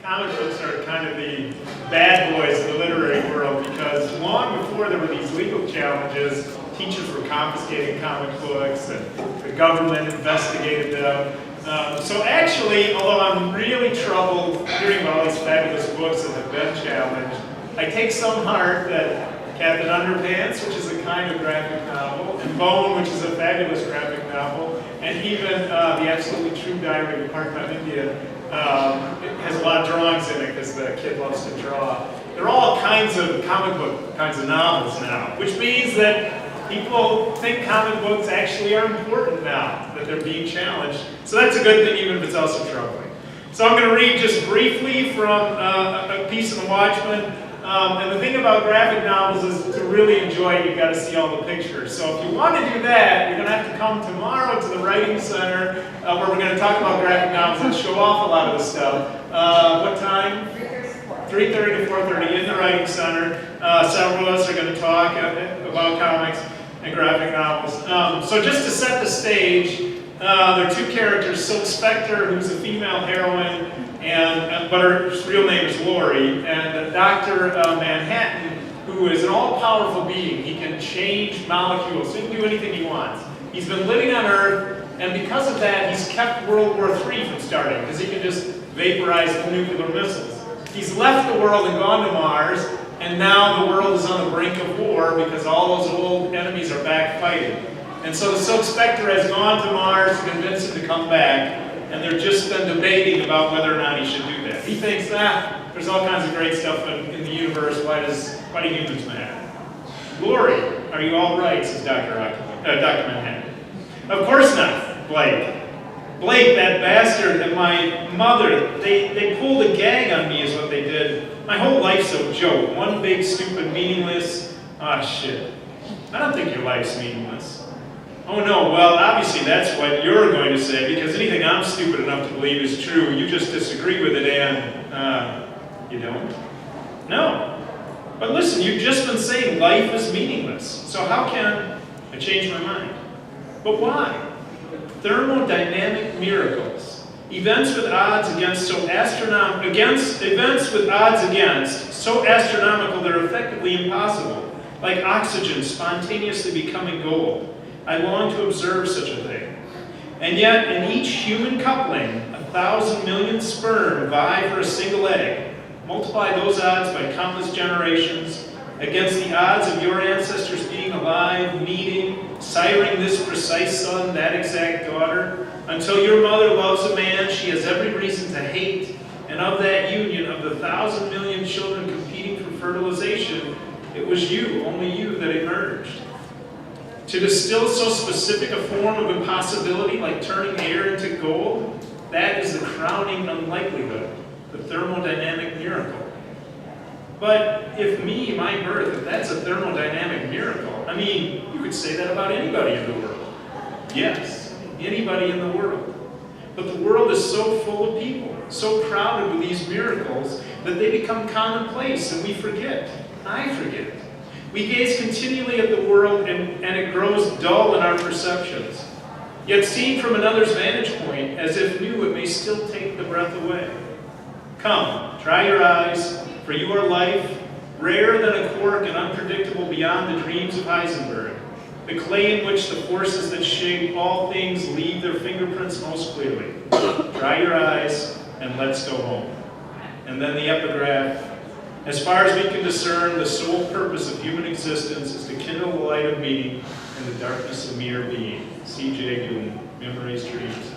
comic books are kind of the bad boys of the literary world because long before there were these legal challenges, teachers were confiscating comic books and the government investigated them. So actually, although I'm really troubled hearing about all these fabulous books that have been challenged, I take some heart that Captain Underpants, which is a kind of graphic novel, and Bone, which is a fabulous graphic novel, and even The Absolutely True Diary of a Part-Time Indian has a lot of drawings in it because the kid loves to draw. They're all kinds of comic book kinds of novels now, which means that people think comic books actually are important now, that they're being challenged. So that's a good thing, even if it's also troubling. So I'm going to read just briefly from a piece in the Watchman. And the thing about graphic novels is to really enjoy it, you've got to see all the pictures. So if you want to do that, you're going to have to come tomorrow to the Writing Center, where we're going to talk about graphic novels and show off a lot of the stuff. What time? 3:30 to 4:30 in the Writing Center. Several of us are going to talk about comics and graphic novels. So just to set the stage, there are two characters, Silk Spectre, who's a female heroine, but her real name is Lori, and Dr. Manhattan, who is an all-powerful being. He can change molecules, so he can do anything he wants. He's been living on Earth, and because of that, he's kept World War III from starting, because he can just vaporize the nuclear missiles. He's left the world and gone to Mars, and now the world is on the brink of war because all those old enemies are back fighting. And so the Silk Spectre has gone to Mars to convince him to come back, and they're just been debating about whether or not he should do that. He thinks that there's all kinds of great stuff in the universe. Why do humans matter? Lori, are you all right? Says Dr. Manhattan. Of course not, Blake. Blake, that bastard, and my mother, they pulled a gag on me is what they did. My whole life's a joke. One big, stupid, meaningless, shit. I don't think your life's meaningless. Oh no, well, obviously that's what you're going to say, because anything I'm stupid enough to believe is true. You just disagree with it and, you don't? No. But listen, you've just been saying life is meaningless. So how can I change my mind? But why? Thermodynamic miracles. Events with odds against so astronomical they're effectively impossible, like oxygen spontaneously becoming gold. I long to observe such a thing. And yet, in each human coupling, 1,000 million sperm vie for a single egg. Multiply those odds by countless generations against the odds of your ancestors being alive, meeting, siring this precise son, that exact daughter. Until your mother loves a man she has every reason to hate, and of that union, of the 1,000 million children competing for fertilization, it was you, only you, that emerged. To distill so specific a form of impossibility like turning air into gold, that is the crowning unlikelihood, the thermodynamic miracle. But if my birth, if that's a thermodynamic miracle, I mean, you could say that about anybody in the world. Yes, anybody in the world. But the world is so full of people, so crowded with these miracles, that they become commonplace and we forget. I forget. We gaze continually at the world and it grows dull in our perceptions. Yet seen from another's vantage point, as if new, it may still take the breath away. Come, dry your eyes, for you are life, rarer than a quark and unpredictable beyond the dreams of Heisenberg, the clay in which the forces that shape all things leave their fingerprints most clearly. Dry your eyes and let's go home. And then the epigraph. As far as we can discern, the sole purpose of human existence is to kindle the light of meaning in the darkness of mere being. C.J. Doom, Memories, Dreams,